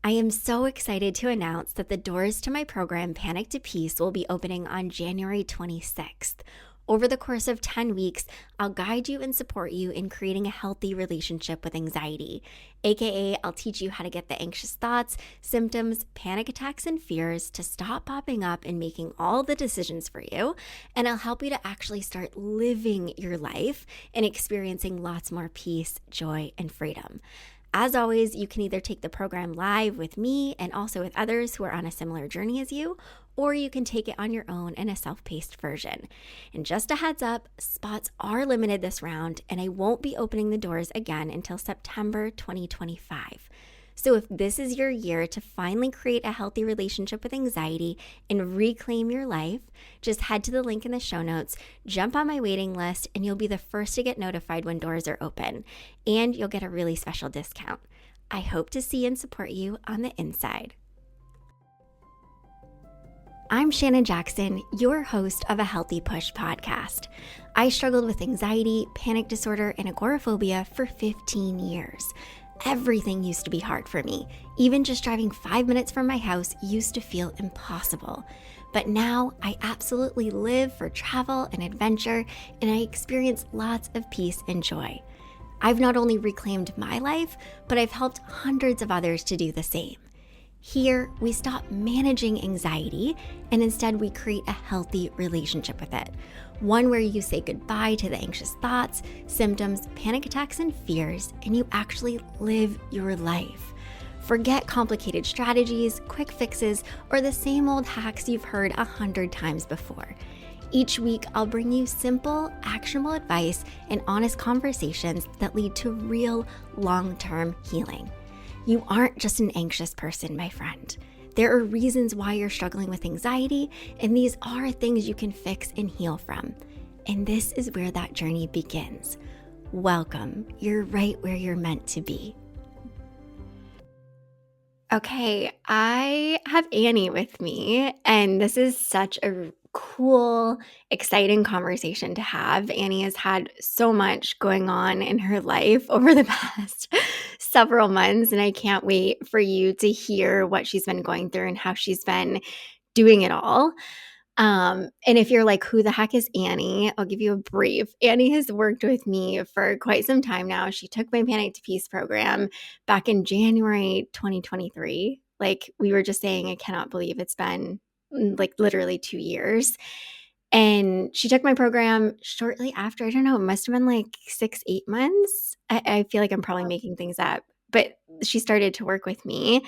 I am so excited to announce that the doors to my program, Panic to Peace, will be opening on January 26th. Over the course of 10 weeks, I'll guide you and support you in creating a healthy relationship with anxiety. AKA, I'll teach you how to get the anxious thoughts, symptoms, panic attacks, and fears to stop popping up and making all the decisions for you. And I'll help you to actually start living your life and experiencing lots more peace, joy, and freedom. As always, you can either take the program live with me and also with others who are on a similar journey as you, or you can take it on your own in a self-paced version. And just a heads up, spots are limited this round, and I won't be opening the doors again until September 2025. So if this is your year to finally create a healthy relationship with anxiety and reclaim your life, just head to the link in the show notes, jump on my waiting list, and you'll be the first to get notified when doors are open. And you'll get a really special discount. I hope to see and support you on the inside. I'm Shannon Jackson, your host of A Healthy Push podcast. I struggled with anxiety, panic disorder, and agoraphobia for 15 years. Everything used to be hard for me. Even just driving 5 minutes from my house used to feel impossible. But now I absolutely live for travel and adventure, and I experience lots of peace and joy. I've not only reclaimed my life, but I've helped hundreds of others to do the same. Here, we stop managing anxiety and instead we create a healthy relationship with it. One where you say goodbye to the anxious thoughts, symptoms, panic attacks, and fears, and you actually live your life. Forget complicated strategies, quick fixes, or the same old hacks you've heard 100 times before. Each week, I'll bring you simple, actionable advice and honest conversations that lead to real, long-term healing. You aren't just an anxious person, my friend. There are reasons why you're struggling with anxiety, and these are things you can fix and heal from. And this is where that journey begins. Welcome. You're right where you're meant to be. Okay, I have Annie with me, and this is such a cool, exciting conversation to have. Annie has had so much going on in her life over the past several months, and I can't wait for you to hear what she's been going through and how she's been doing it all. And if you're like, who the heck is Annie? I'll give you a brief. Annie has worked with me for quite some time now. She took my Panic to Peace program back in January 2023. Like we were just saying, I cannot believe it's been like literally 2 years. And she took my program shortly after. I don't know, it must have been like 6, 8 months. I feel like I'm probably making things up, but she started to work with me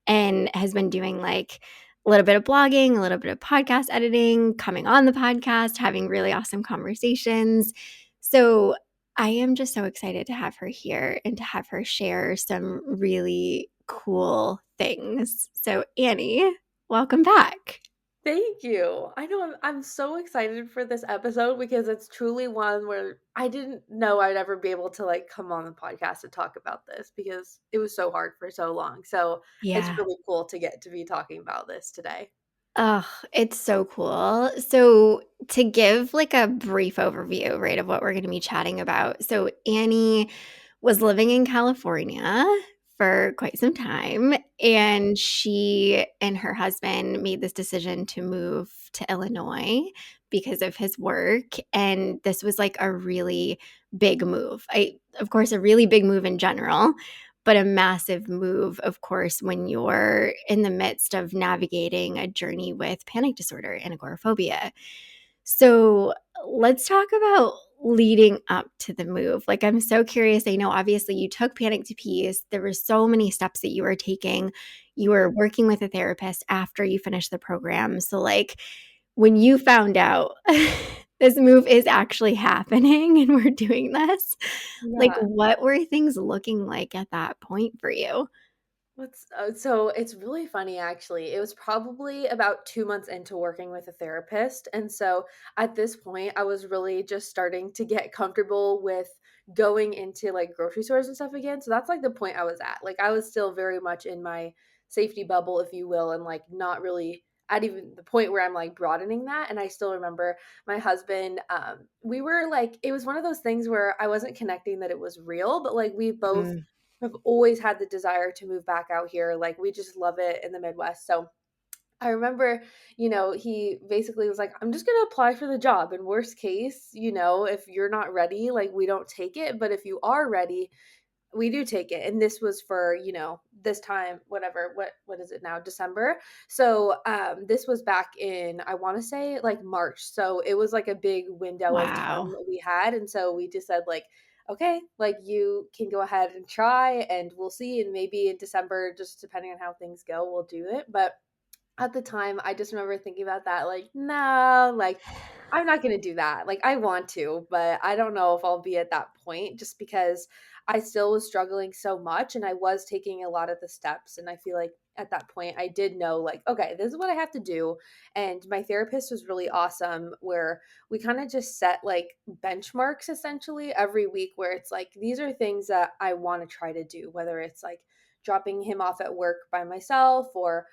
and has been doing like a little bit of blogging, a little bit of podcast editing, coming on the podcast, having really awesome conversations. So I am just so excited to have her here and to have her share some really cool things. So Annie, welcome back. Thank you. I know I'm so excited for this episode because it's truly one where I didn't know I'd ever be able to like come on the podcast and talk about this because it was so hard for so long. So it's Yeah. really cool to get to be talking about this today. Oh, it's so cool. So, to give like a brief overview, right, of what we're going to be chatting about. So, Annie was living in California for quite some time, and she and her husband made this decision to move to Illinois because of his work. And this was like a really big move. Of course, a really big move in general, but a massive move, of course, when you're in the midst of navigating a journey with panic disorder and agoraphobia. So let's talk about leading up to the move. Like, I'm so curious. I know obviously you took Panic to Peace. There were so many steps that you were taking. You were working with a therapist after you finished the program. So, like, when you found out this move is actually happening and we're doing this, like, Yeah. what were things looking like at that point for you? So it's really funny actually. It was probably about 2 months into working with a therapist. And so at this point, I was really just starting to get comfortable with going into like grocery stores and stuff again. So that's like the point I was at. Like I was still very much in my safety bubble, if you will, and like not really at even the point where I'm like broadening that. And I still remember my husband, we were like, it was one of those things where I wasn't connecting that it was real, but like we both Mm. I've always had the desire to move back out here. Like, we just love it in the Midwest. So I remember, he basically was like, I'm just going to apply for the job. And worst case, if you're not ready, like, we don't take it. But if you are ready, we do take it. And this was for, this time, whatever, what is it now? December. So this was back in, I want to say, like, March. So it was like a big window of time Wow. that we had. And so we just said, like, okay, like, you can go ahead and try, and we'll see. And maybe in December, just depending on how things go, we'll do it. But at the time, I just remember thinking about that, like, "No, like, I'm not gonna do that." Like, I want to, but I don't know if I'll be at that point, just because I still was struggling so much, and I was taking a lot of the steps, and I feel like at that point, I did know, like, "Okay, this is what I have to do," and my therapist was really awesome, where we kinda just set, like, benchmarks essentially every week, where it's like, "These are things that I wanna try to do," whether it's, like, dropping him off at work by myself, or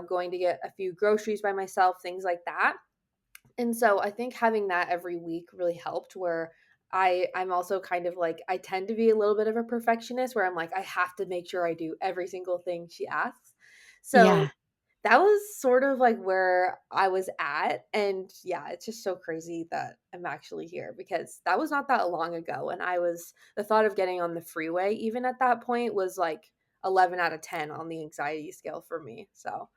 going to get a few groceries by myself, things like that. And so I think having that every week really helped, where I'm also kind of like, I tend to be a little bit of a perfectionist, where I'm like, I have to make sure I do every single thing she asks. So Yeah. that was sort of like where I was at. And yeah, it's just so crazy that I'm actually here, because that was not that long ago. And the thought of getting on the freeway, even at that point, was like 11 out of 10 on the anxiety scale for me. So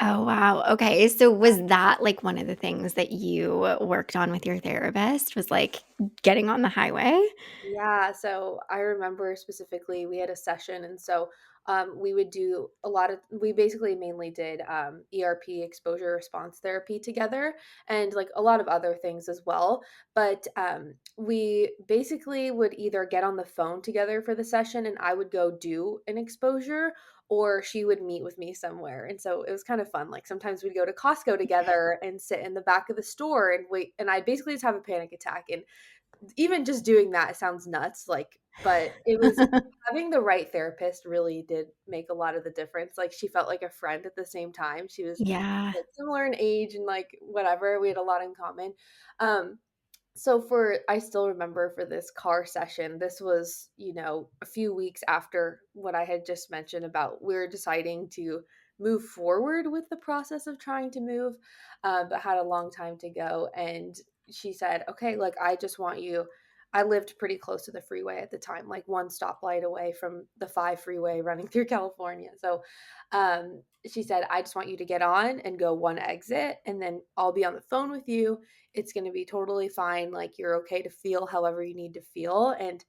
Oh, wow. Okay. So was that like one of the things that you worked on with your therapist was like getting on the highway? yeah, so I remember specifically we had a session, and so we would do we basically mainly did ERP, exposure response therapy, together, and like a lot of other things as well. But we basically would either get on the phone together for the session, and I would go do an exposure, or she would meet with me somewhere. And so it was kind of fun. Like, sometimes we'd go to Costco together and sit in the back of the store and wait. And I basically just have a panic attack. And even just doing that sounds nuts, like, but it was having the right therapist really did make a lot of the difference. Like, she felt like a friend at the same time. She was, Yeah. like, similar in age, and, like, whatever, we had a lot in common. So for I still remember, for this car session, this was, a few weeks after what I had just mentioned about we were deciding to move forward with the process of trying to move, but had a long time to go. And she said, "Okay, like, I just want you." I lived pretty close to the freeway at the time, like one stoplight away from the 5 freeway running through California. So she said, "I just want you to get on and go one exit, and then I'll be on the phone with you. It's going to be totally fine. Like, you're okay to feel however you need to feel." And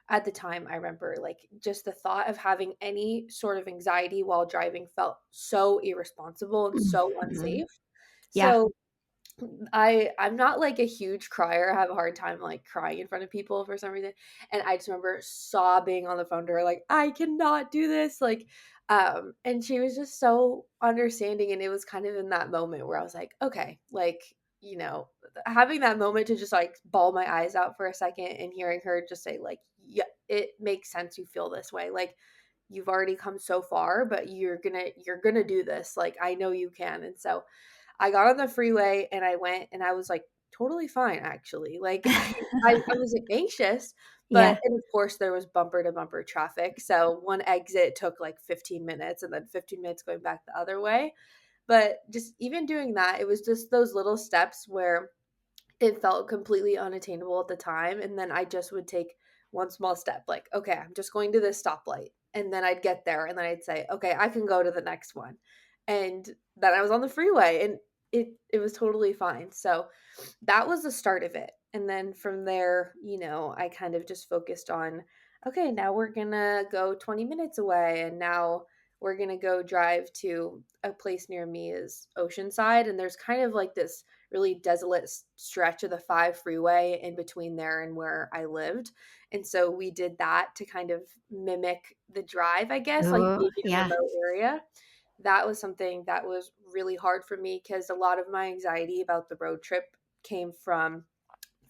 at the time, I remember, like, just the thought of having any sort of anxiety while driving felt so irresponsible and so Mhm. unsafe. Yeah. So I'm not like a huge crier. I have a hard time like crying in front of people for some reason. And I just remember sobbing on the phone to her, like, "I cannot do this." Like, and she was just so understanding. And it was kind of in that moment where I was like, okay, like, having that moment to just like bawl my eyes out for a second, and hearing her just say, like, "Yeah, it makes sense you feel this way. Like, you've already come so far, but you're gonna do this. Like, I know you can." And so I got on the freeway and I went, and I was, like, totally fine, actually. Like, I was anxious, but Yeah. and of course, there was bumper to bumper traffic, so one exit took, like, 15 minutes, and then 15 minutes going back the other way. But just even doing that, it was just those little steps where it felt completely unattainable at the time, and then I just would take one small step, like, "Okay, I'm just going to this stoplight," and then I'd get there, and then I'd say, "Okay, I can go to the next one," and then I was on the freeway, and it was totally fine. So that was the start of it. And then from there, I kind of just focused on, okay, now we're gonna go 20 minutes away, and now we're gonna go drive to a place near me is Oceanside, and there's kind of like this really desolate stretch of the 5 freeway in between there and where I lived. And so we did that to kind of mimic the drive, I guess, like Oh, being in a yeah. remote area. That was something that was really hard for me, because a lot of my anxiety about the road trip came from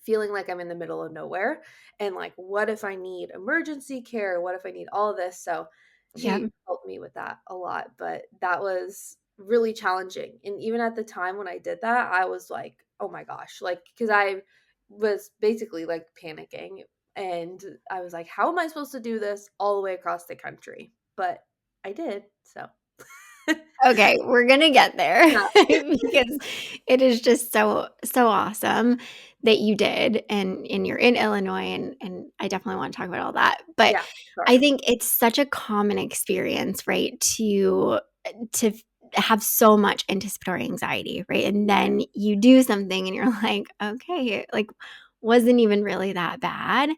feeling like I'm in the middle of nowhere, and like, what if I need emergency care? What if I need all of this? So she Yep. helped me with that a lot, but that was really challenging. And even at the time when I did that, I was like, oh my gosh, like, because I was basically like panicking. And I was like, how am I supposed to do this all the way across the country? But I did. So, Okay, we're gonna get there yeah. because it is just so awesome that you did, and you're in Illinois, and I definitely want to talk about all that. But Yeah. I Sure. think it's such a common experience, right? To have so much anticipatory anxiety, right? And then you do something and you're like, okay, like wasn't even really that bad.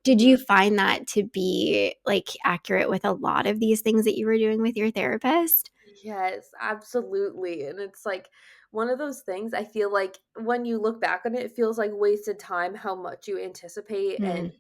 Did Mhm. you find that to be like accurate with a lot of these things that you were doing with your therapist? Yes, absolutely. And it's like one of those things I feel like when you look back on it, it feels like wasted time how much you anticipate and Mm,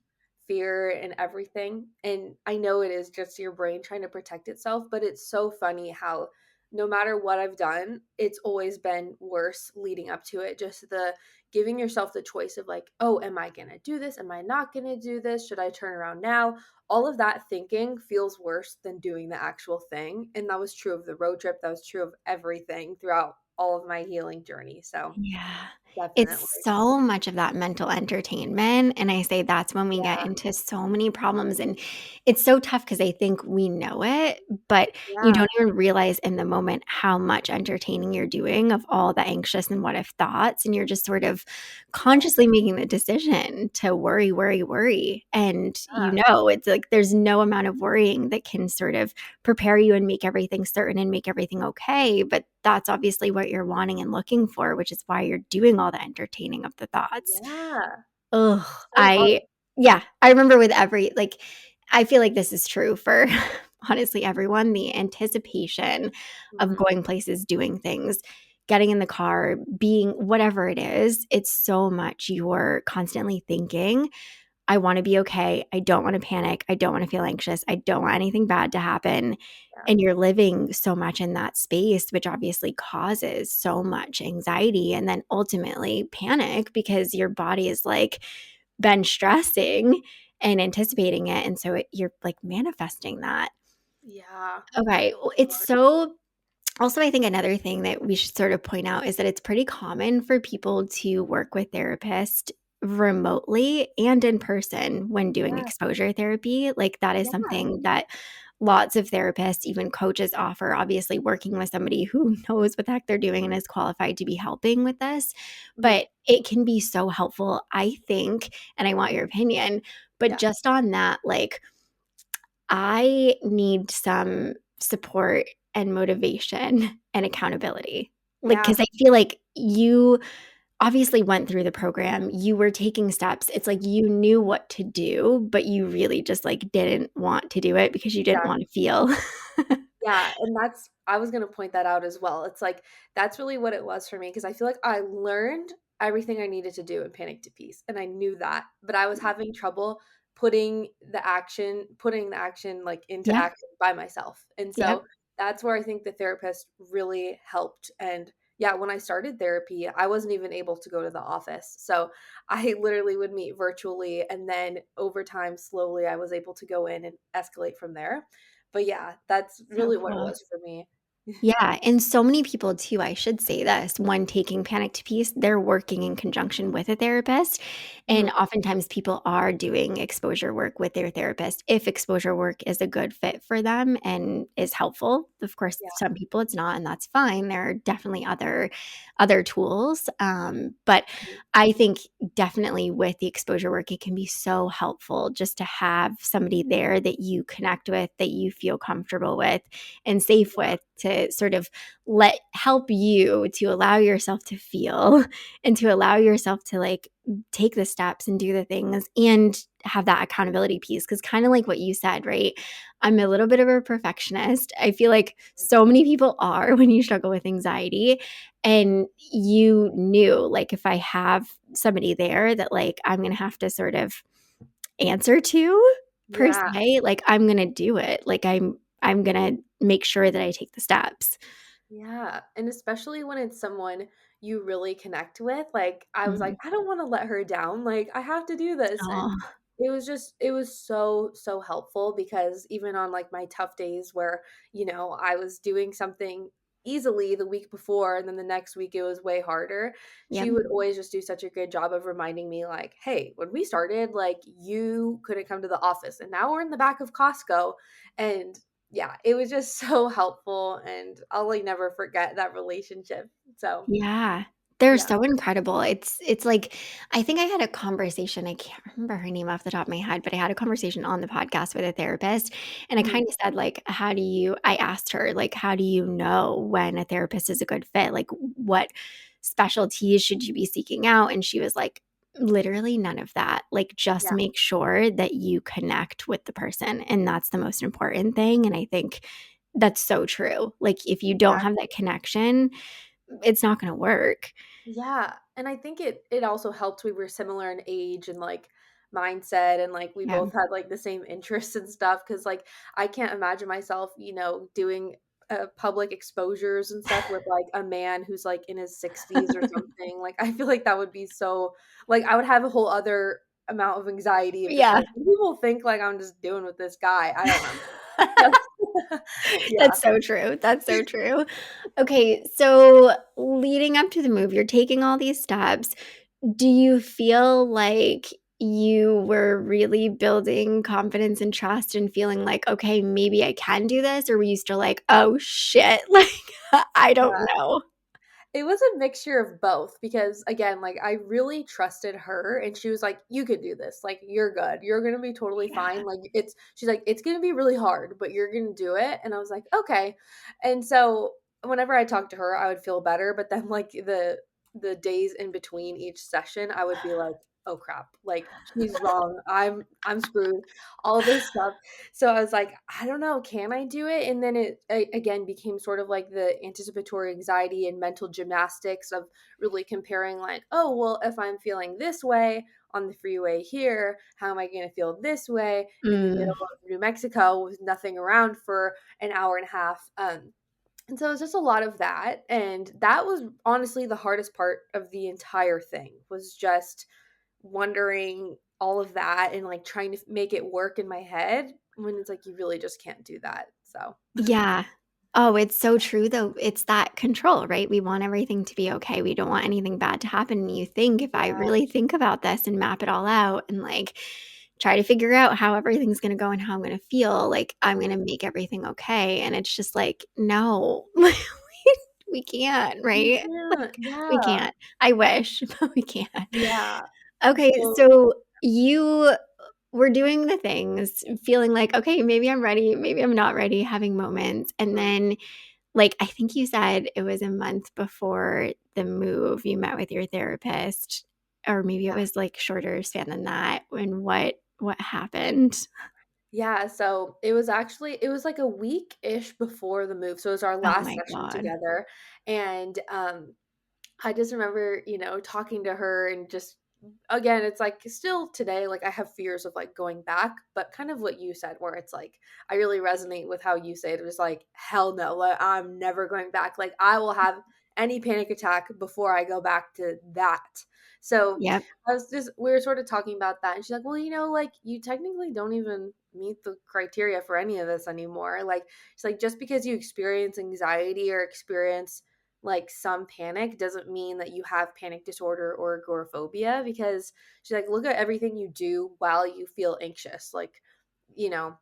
fear and everything. And I know it is just your brain trying to protect itself, but it's so funny how no matter what I've done, it's always been worse leading up to it. Just the giving yourself the choice of like, oh, am I going to do this? Am I not going to do this? Should I turn around now? All of that thinking feels worse than doing the actual thing. And that was true of the road trip. That was true of everything throughout all of my healing journey. So yeah. It's definitely. so much of that mental entertainment, and I say that's when we get Yeah. into so many problems, and it's so tough because I think we know it, but you Yeah. don't even realize in the moment how much entertaining you're doing of all the anxious and what if thoughts, and you're just sort of consciously making the decision to worry, worry, worry, and Yeah. it's like there's no amount of worrying that can sort of prepare you and make everything certain and make everything okay, but that's obviously what you're wanting and looking for, which is why you're doing all the entertaining of the thoughts. Yeah. Ugh, So hard. I remember with every like, I feel like this is true for honestly everyone, the anticipation of Mhm. going places, doing things, getting in the car, being whatever it is, it's so much you're constantly thinking, I wanna be okay. I don't wanna panic. I don't wanna feel anxious. I don't want anything bad to happen. Yeah. And you're living so much in that space, which obviously causes so much anxiety and then ultimately panic because your body is like been stressing and anticipating it. And so you're like manifesting that. Yeah. Okay. Well, it's Hard. so also, I think another thing that we should sort of point out is that it's pretty common for people to work with therapists remotely and in person when doing Yeah. exposure therapy. Like, that is Yeah. something that lots of therapists, even coaches, offer. Obviously, working with somebody who knows what the heck they're doing and is qualified to be helping with this. Mhm. But it can be so helpful, I think, and I want your opinion. But Yeah. just on that, like, I need some support and motivation and accountability. Like, Yeah. because I feel like you obviously went through the program, you were taking steps. It's like you knew what to do, but you really just, like, didn't want to do it because you didn't Yeah. wanna feel. Yeah, and that's I was gonna point that out as well. It's like that's really what it was for me because I feel like I learned everything I needed to do in Panic to Peace, and I knew that, but I was having trouble putting the action like into Yeah, action by myself. And yep. so that's where I think the therapist really helped. And yeah, when I started therapy, I wasn't even able to go to the office. So I literally would meet virtually, and then over time slowly I was able to go in and escalate from there. But yeah, that's So really what it cool. was for me. Yeah, and so many people too, I should say this, when taking Panic to Peace, they're working in conjunction with a therapist, and Mhm. oftentimes people are doing exposure work with their therapist if exposure work is a good fit for them and is helpful. Of course, Yeah. some people it's not, and that's fine. There are definitely other tools, but Mhm. I think definitely with the exposure work, it can be so helpful just to have somebody there that you connect with, that you feel comfortable with and safe Yeah. with to sort of let help you to allow yourself to feel and to allow yourself to like take the steps and do the things and have that accountability piece because kind of like what you said, right? I'm a little bit of a perfectionist. I feel like so many people are when you struggle with anxiety, and you knew like if I have somebody there that like I'm going to have to sort of answer to per Yeah. se, like I'm going to do it. Like I'm going to make sure that I take the steps. Yeah, and especially when it's someone you really connect with, like, I was like, Mhm. "I don't wanna let her down, like, I have to do this," and Aw. it was so, so helpful because even on, like, my tough days where, I was doing something easily the week before, and then the next week it was way harder. She Yep. would always just do such a good job of reminding me like, "Hey, when we started, like you couldn't come to the office and now we're in the back of Costco." And yeah, it was just so helpful, and I'll like never forget that relationship. So, Yeah. They're yeah. so incredible. It's like I think I had a conversation, I can't remember her name off the top of my head, but I had a conversation on the podcast with a therapist, and I Mhm. kinda said, like, "How do you" I asked her, like, "How do you know when a therapist is a good fit? Like, what specialties should you be seeking out?" And she was like, "Literally none of that. Like, just Yeah, make sure that you connect with the person, and that's the most important thing." And I think that's so true. Like, if you don't have that exactly. connection, it's not gonna work. Yeah, and I think it also helped we were similar in age and, like, mindset, and, like, we Yeah. both had, like, the same interests and stuff. Because like, I can't imagine myself, doing, public exposures and stuff with, like, a man who's, like, in his 60s or something. Like, I feel like that would be so like, I would have a whole other amount of anxiety of just Yeah. like, "What do people think, like, I'm just doing with this guy?" I don't know. So yeah. That's so true, that's so true. Okay, so leading up to the move, you're taking all these steps. Do you feel like you were really building confidence and trust and feeling like, "Okay, maybe I can do this," or were you still like, "Oh, shit," like, I don't Yeah. know? It was a mixture of both because, again, like, I really trusted her, and she was like, "You could do this. Like, you're good. You're gonna be totally Yeah. fine. Like, it's" she's like, "It's gonna be really hard, but you're gonna do it." And I was like, "Okay." And so whenever I talked to her, I would feel better, but then, like, the days in between each session, I would be like, "Oh, crap. Like, she's wrong. I'm screwed." All this stuff. So I was like, I don't know, can I do it? And then again became sort of like the anticipatory anxiety and mental gymnastics of really comparing, like, oh, well, if I'm feeling this way on the freeway here, how am I going to feel this way in the middle Mm, of New Mexico with nothing around for an hour and a half? And so it was just a lot of that. And that was honestly the hardest part of the entire thing was just wondering all of that and like trying to make it work in my head when it's like you really just can't do that. So, yeah. Oh, it's so true though. It's that control, right? We want everything to be okay. We don't want anything bad to happen. And you think if I yeah. really think about this and map it all out and like try to figure out how everything's going to go and how I'm going to feel, like I'm going to Mhm. make everything okay. And it's just like, no, we can't, You right? can't. Like we Yeah. can't. I wish, but we can't. Yeah. Okay, So, so you were doing the things, feeling like, okay, maybe I'm ready, maybe I'm not ready, having moments. And mhm, then like, I think you said it was a month before the move, you met with your therapist, or maybe it yeah. was, like, shorter span than that, and what happened? Yeah, so it was like a week-ish before the move. So it was our Oh last my session god. together. And I just remember, talking to her and just again, it's like still today, like I have fears of like going back, but kind of what you said, where it's like I really resonate with how you say it. It was like, hell no, like I'm never going back. Like I will have any panic attack before I go back to that. So Yep. we were sort of talking about that. And she's like, well, like you technically don't even meet the criteria for any of this anymore. Like, she's like, just because you experience anxiety or experience like some panic doesn't mean that you have panic disorder or agoraphobia, because she's like, look at everything you do while you feel anxious. Like, you know,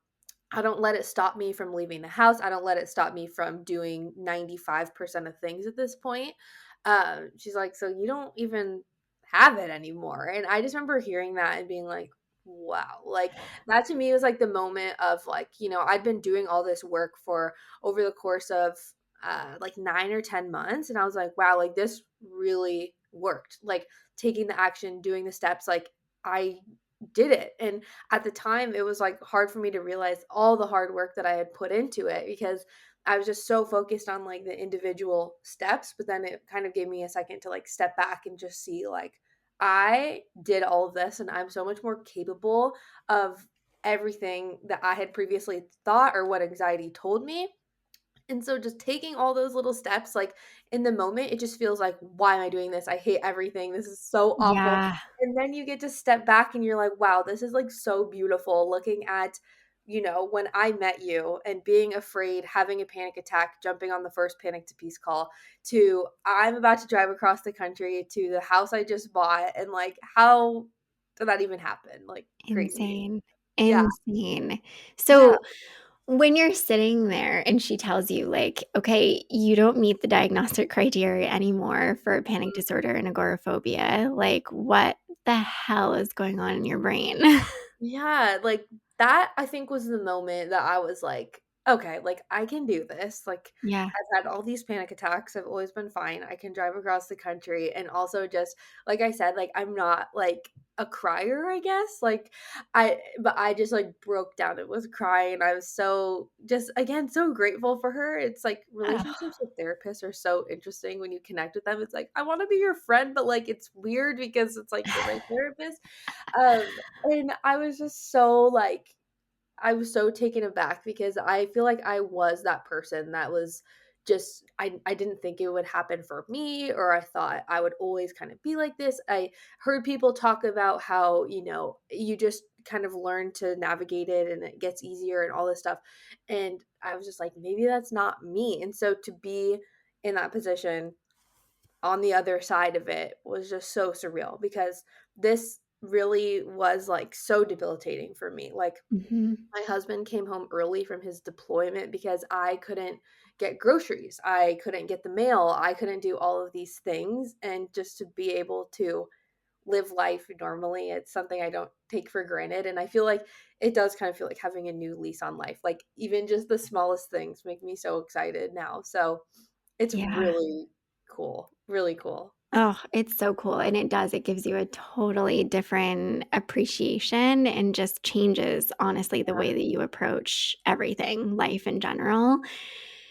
I don't let it stop me from leaving the house. I don't let it stop me from doing 95% of things at this point. She's like, so you don't even have it anymore. And I just remember hearing that and being like, wow. Like that to me was like the moment of like, I'd been doing all this work for over the course of like 9 or 10 months. And I was like, wow, like this really worked. Like taking the action, doing the steps, like I did it. And at the time it was like hard for me to realize all the hard work that I had put into it, because I was just so focused on like the individual steps. But then it kind of gave me a second to like step back and just see like I did all of this and I'm so much more capable of everything that I had previously thought or what anxiety told me. And so just taking all those little steps, like in the moment, it just feels like, why am I doing this? I hate everything. This is so awful. Yeah. And then you get to step back and you're like, wow, this is like so beautiful looking at when I met you and being afraid, having a panic attack, jumping on the first panic to peace call, to I'm about to drive across the country to the house I just bought, and like, how did that even happen? Like, crazy. Insane. Yeah. Insane. Yeah. So when you're sitting there and she tells you, like, okay, you don't meet the diagnostic criteria anymore for panic Mhm. disorder and agoraphobia, like, what the hell is going on in your brain? Yeah, like, that I think was the moment that I was like, "Okay, like, I can do this." Like, Yeah. I've had all these panic attacks, I've always been fine, I can drive across the country, and also just like I said, like, I'm not, like, a crier, I guess, like, I just, like, broke down and was crying, I was so just, again, so grateful for her. It's like Ugh. relationships with therapists are so interesting when you connect with them, it's like, I wanna be your friend, but, like, it's weird because it's like you're my therapist. Um, and I was just so, like I was so taken aback because I feel like I was that person that was just I didn't think it would happen for me, or I thought I would always kind of be like this. I heard people talk about how, you just kind of learn to navigate it and it gets easier and all this stuff. And I was just like, maybe that's not me. And so to be in that position on the other side of it was just so surreal because this really was like so debilitating for me. Like, Mhm. my husband came home early from his deployment because I couldn't get groceries. I couldn't get the mail. I couldn't do all of these things. And just to be able to live life normally, it's something I don't take for granted. And I feel like it does kind of feel like having a new lease on life. Like, even just the smallest things make me so excited now. So it's Yeah. really cool. Really cool. Oh, it's so cool, and it does, it gives you a totally different appreciation and just changes, honestly, the Yeah. way that you approach everything, life in general.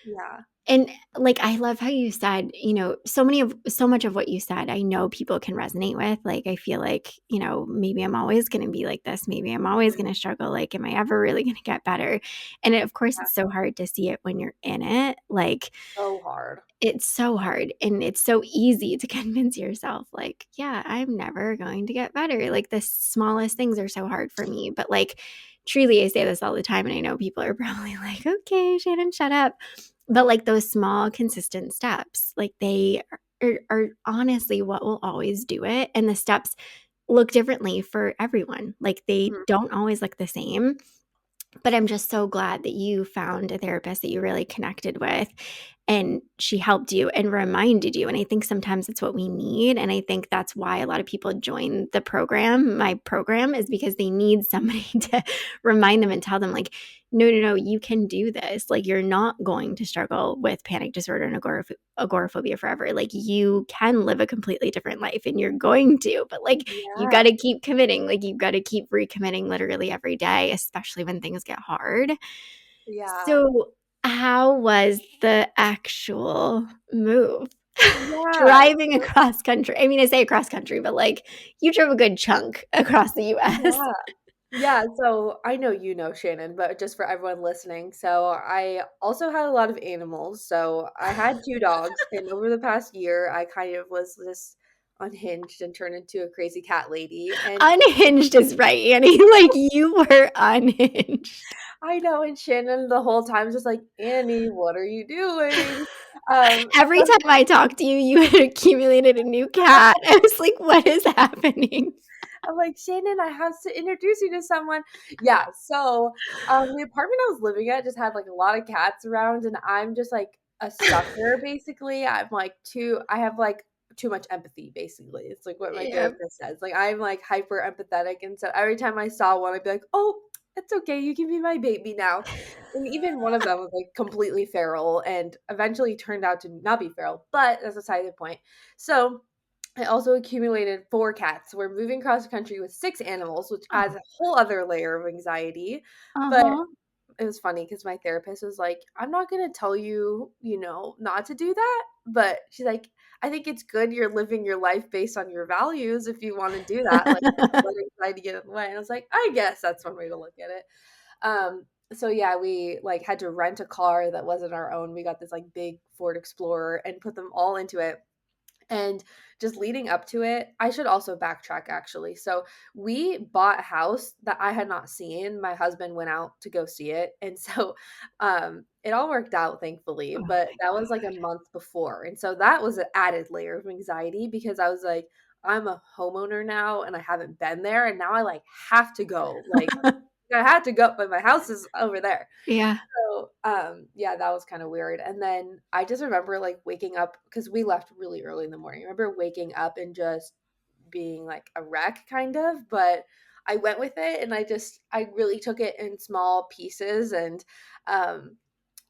Yeah. And, like, I love how you said, so much of what you said, I know people can resonate with. Like, I feel like, maybe I'm always gonna be like this. Maybe I'm always Mhm. gonna struggle. Like, am I ever really gonna get better? And of course, Yeah. it's so hard to see it when you're in it. Like, So hard. it's so hard and it's so easy to convince yourself, like, yeah, I'm never going to get better. Like, the smallest things are so hard for me. But, like, truly, I say this all the time, and I know people are probably like, okay, Shannon, shut up. But, like, those small, consistent steps, like, they are honestly what will always do it. And the steps look differently for everyone. Like, they Mhm. don't always look the same. But I'm just so glad that you found a therapist that you really connected with and she helped you and reminded you. And I think sometimes it's what we need. And I think that's why a lot of people join the program. My program is because they need somebody to remind them and tell them, like, no, no, no, you can do this. Like, you're not going to struggle with panic disorder and agoraphobia forever. Like, you can live a completely different life and you're going to, but, like, you got Yeah. to keep committing. Like, you've got to keep recommitting literally every day, especially when things get hard. Yeah. So, how was the actual move? Yeah. Driving across country. I mean, I say across country, but, like, you drove a good chunk across the US. Yeah. Yeah, so I know you know Shannon, but just for everyone listening, so I also had a lot of animals. So I had 2 dogs, and over the past year, I kind of was just unhinged and turned into a crazy cat lady, and Unhinged is right, Annie. Like, you were unhinged. I know, and Shannon the whole time is just like, "Annie, what are you doing?" Every So time I talked to you, you had accumulated a new cat. I was like, "What is happening?" I'm like, "Shannon, I have to introduce you to someone." Yeah, so, the apartment I was living at just had, like, a lot of cats around, and I'm just, like, a sucker, basically. I have, like, too much empathy, basically. It's, like, what my Yep. therapist says. Like, I'm, like, hyper empathetic, and so every time I saw one, I'd be like, "Oh, it's okay, you can be my baby now." And even one of them was, like, completely feral and eventually turned out to not be feral, but that's beside the point. So I also accumulated 4 cats. We're moving across the country with 6 animals, which adds Oh, a whole other layer of anxiety, but uh-huh. it was funny because my therapist was like, "I'm not gonna tell you, not to do that," but she's like, "I think it's good you're living your life based on your values if you wanna do that, like, don't let anxiety get in the way," and I was like, "I guess that's one way to look at it." So yeah, we, like, had to rent a car that wasn't our own. We got this, like, big Ford Explorer and put them all into it, And just leading up to it, I should also backtrack actually. So we bought a house that I had not seen. My husband went out to go see it. And so it all worked out thankfully, Oh but my that was like a month before. And so that was an added layer of anxiety because I was like, I'm a homeowner now and I haven't been there. And now I like have to go. Like God. I had to go, but my house is over there. Yeah. So, yeah, that was kind of weird. And then I just remember like waking up because we left really early in the morning. I remember waking up and just being like a wreck kind of, but I went with it and I really took it in small pieces and um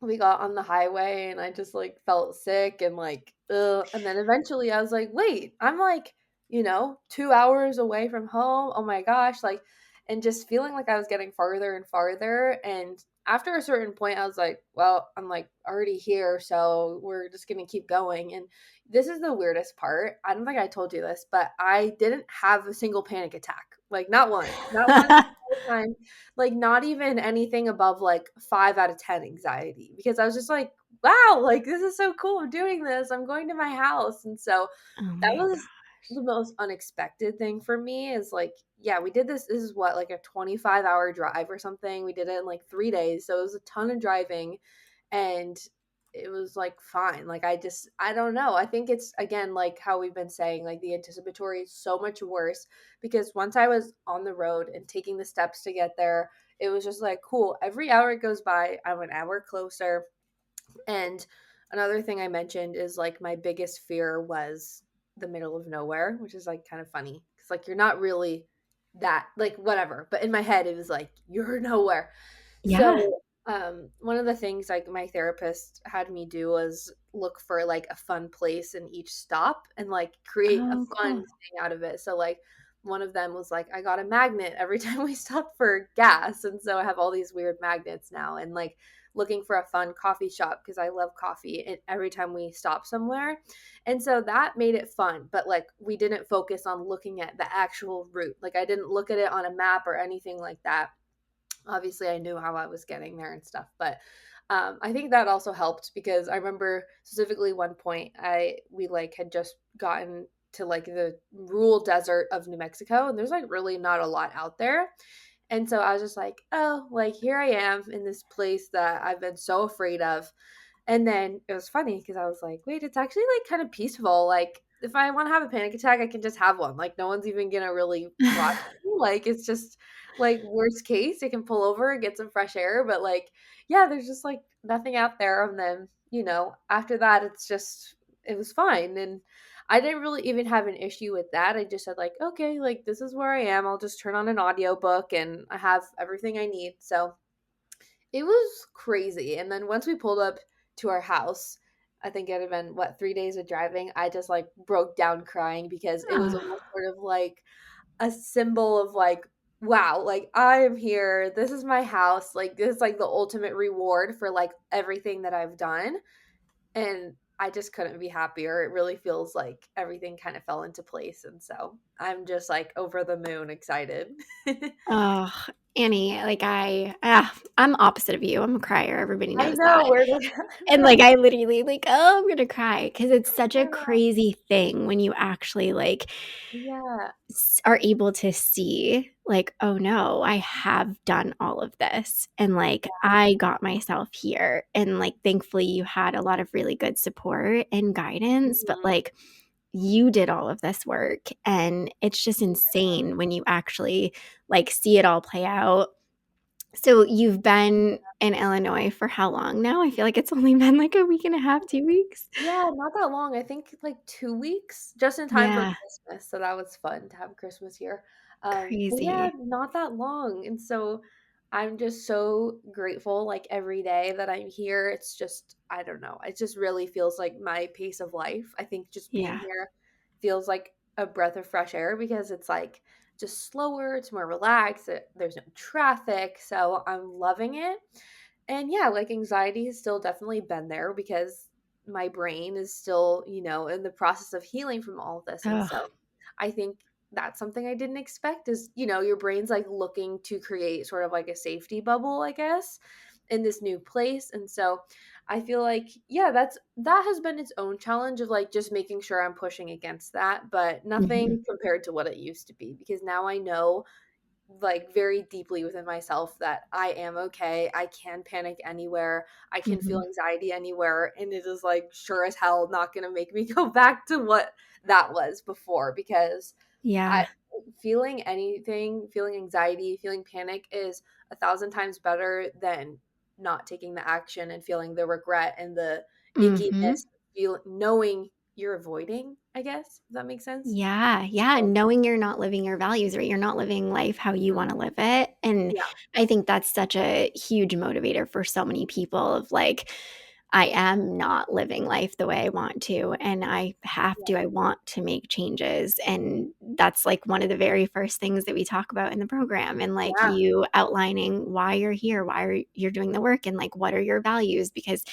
we got on the highway and I just like felt sick and like ugh. And then eventually I was like, wait, I'm like, 2 hours away from home. Oh my gosh, like and just feeling like I was getting farther and farther. And after a certain point, I was like, well, I'm like already here, so we're just gonna keep going. And this is the weirdest part. I don't think I told you this, but I didn't have a single panic attack. Like not one time, like not even anything above like 5 out of 10 anxiety because I was just like, wow, like this is so cool. I'm doing this. I'm going to my house. And so Oh that my was the most unexpected thing for me is like, yeah, we did this. This is what, like a 25-hour drive or something. We did it in like 3 days. So it was a ton of driving and it was like fine. Like I don't know. I think it's again like how we've been saying, like the anticipatory is so much worse because once I was on the road and taking the steps to get there, it was just like cool. Every hour it goes by, I'm an hour closer. And another thing I mentioned is like my biggest fear was the middle of nowhere, which is like kind of funny because like you're not really that like whatever, but in my head it was like you're nowhere. yeah. So one of the things like my therapist had me do was look for like a fun place in each stop and like create a Oh, fun cool. thing out of it. So like one of them was like I got a magnet every time we stopped for gas, and so I have all these weird magnets now and like looking for a fun coffee shop because I love coffee and every time we stop somewhere. And so that made it fun, but like we didn't focus on looking at the actual route. Like I didn't look at it on a map or anything like that. Obviously I knew how I was getting there and stuff, but I think that also helped because I remember specifically one point we like had just gotten to like the rural desert of New Mexico and there's like really not a lot out there. And so I was just like, oh, like here I am in this place that I've been so afraid of. And then it was funny because I was like, wait, it's actually like kind of peaceful. Like if I want to have a panic attack, I can just have one. Like no one's even gonna really watch me. Like it's just like worst case, it can pull over and get some fresh air. But like, yeah, there's just like nothing out there. And then, after that it was fine. And I didn't really even have an issue with that. I just said like, okay, like this is where I am. I'll just turn on an audiobook and I have everything I need. So it was crazy. And then once we pulled up to our house, I think it had been 3 days of driving. I just like broke down crying because it was Oh, almost sort of like a symbol of like, wow, like I am here. This is my house. Like this is like the ultimate reward for like everything that I've done. And I just couldn't be happier. It really feels like everything kind of fell into place. And so I'm just like over the moon excited. oh, Annie, like I'm opposite of you. I'm a crier. Everybody I knows know that. where the And like I literally like, oh, I'm gonna cry because it's such a yeah. crazy thing when you actually like Yeah. are able to see like, oh no, I have done all of this and like I got myself here. And like thankfully you had a lot of really good support and guidance, but Mhm. like you did all of this work and it's just insane when you actually like see it all play out. So you've been in Illinois for how long now? I feel like it's only been like a week and a half, 2 weeks. Yeah, not that long. I think like 2 weeks, just in time for Yeah, Christmas. So that was fun to have Christmas here. But yeah, crazy. not that long. And so I'm just so grateful like every day that I'm here. It's just, I don't know. It just really feels like my pace of life. I think just being Yeah. here feels like a breath of fresh air because it's like just slower, it's more relaxed, there's no traffic. So I'm loving it. And yeah, like anxiety has still definitely been there because my brain is still, in the process of healing from all of this. And Oh, so I think that's something I didn't expect is, your brain's like looking to create sort of like a safety bubble, I guess. in this new place. And so I feel like, yeah, that has been its own challenge of like just making sure I'm pushing against that, but Mhm. nothing compared to what it used to be, because now I know like very deeply within myself that I am okay. I can panic anywhere. I can feel Mhm. anxiety anywhere. And it is like sure as hell not going to make me go back to what that was before, because I Yeah. feeling anything, feeling anxiety, feeling panic is 1,000 times better than not taking the action and feeling the regret and the Mhm. ickiness, feel knowing you're avoiding, I guess. Does that make sense? Yeah, yeah, So, knowing you're not living your values, right? You're not living life how you wanna live it, and yeah, I think that's such a huge motivator for so many people of, like, I am not living life the way I want to, and yeah, I want to make changes, and that's, like, one of the very first things that we talk about in the program, and, like, yeah, you outlining why you're here, why are you're doing the work, and, like, what are your values, because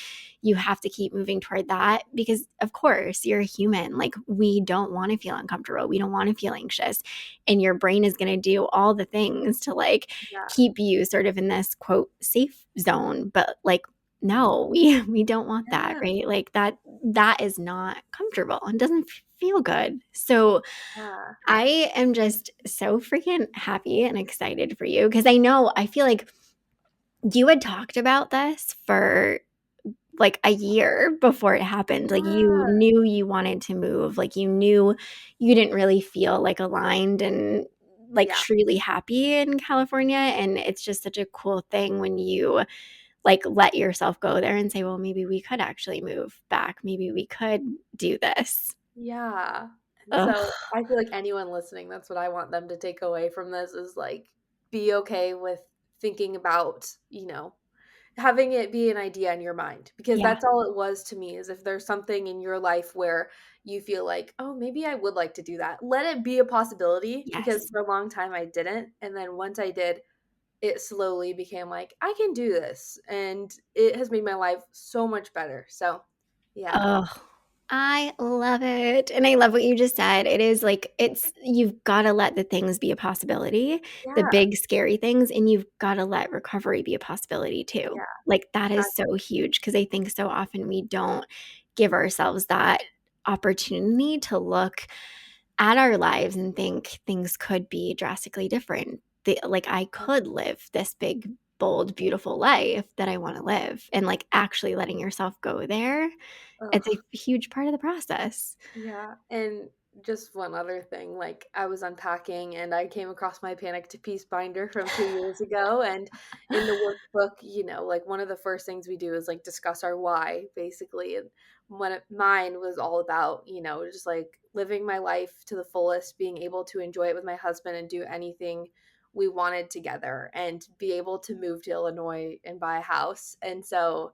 you have to keep moving toward that because, of course, you're a human. Like, we don't want to feel uncomfortable. We don't want to feel anxious. And your brain is going to do all the things to like yeah, keep you sort of in this quote safe zone. But like, no, we don't want that, yeah, right? Like that is not comfortable and doesn't feel good. So yeah. I am just so freaking happy and excited for you because I feel like you had talked about this for like a year before it happened. Like you Yeah, knew you wanted to move. Like you knew you didn't really feel like aligned and like yeah, truly happy in California. And it's just such a cool thing when you like let yourself go there and say, well, maybe we could actually move back. Maybe we could do this. yeah. And Ugh. so I feel like anyone listening, that's what I want them to take away from this is like be okay with thinking about, having it be an idea in your mind, because Yeah. that's all it was to me. Is if there's something in your life where you feel like, oh, maybe I would like to do that, let it be a possibility, because Yes. for a long time I didn't. And then once I did, it slowly became like, I can do this. And it has made my life so much better. So, yeah. Oh, I love it. And I love what you just said. It is like it's you've gotta let the things be a possibility, the Yeah. big scary things, and you've gotta let recovery be a possibility too. Yeah. Like that is Exactly. so huge because I think so often we don't give ourselves that opportunity to look at our lives and think things could be drastically different. Like I could live this big, bold, beautiful life that I want to live and like actually letting yourself go there it's Ugh. a huge part of the process. Yeah, and just one other thing, like I was unpacking and I came across my Panic to Peace binder from 2 years ago. And in the workbook, like one of the first things we do is like discuss our why, basically. And mine was all about, just like living my life to the fullest, being able to enjoy it with my husband and do anything we wanted together, and be able to move to Illinois and buy a house. And so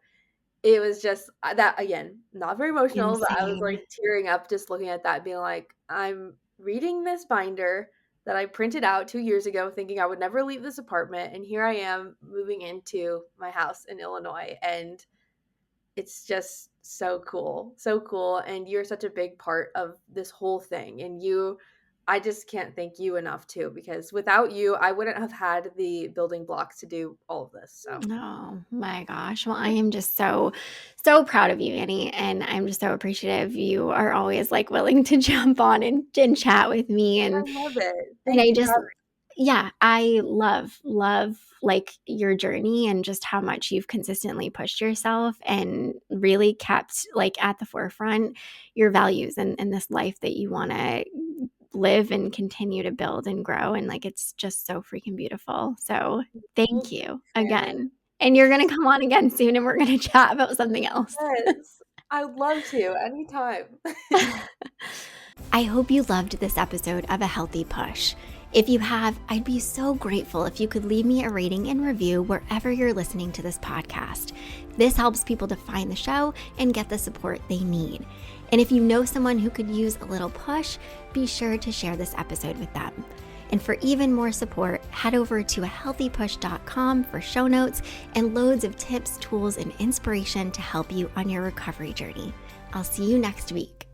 it was just that again, not very emotional, but I was, Insane. like, tearing up just looking at that, being like, "I'm reading this binder that I printed out 2 years ago thinking I would never leave this apartment, and here I am moving into my house in Illinois," and it's just so cool, and you're such a big part of this whole thing, and I just can't thank you enough too, because without you, I wouldn't have had the building blocks to do all of this, so Oh my gosh. Well, I am just so, so proud of you, Annie. And I'm just so appreciative. You are always like willing to jump on and chat with me. I love it. And Thank I you for just, having yeah, I love like your journey and just how much you've consistently pushed yourself and really kept like at the forefront your values and this life that you want to live and continue to build and grow. And like, it's just so freaking beautiful. So thank Thank you, you Shannon. again. And you're going to come on again soon and we're going to chat about something else. Yes, I would love to anytime. I hope you loved this episode of A Healthy Push. If you have, I'd be so grateful if you could leave me a rating and review wherever you're listening to this podcast. This helps people to find the show and get the support they need. And if you know someone who could use a little push, be sure to share this episode with them. And for even more support, head over to ahealthypush.com for show notes and loads of tips, tools, and inspiration to help you on your recovery journey. I'll see you next week.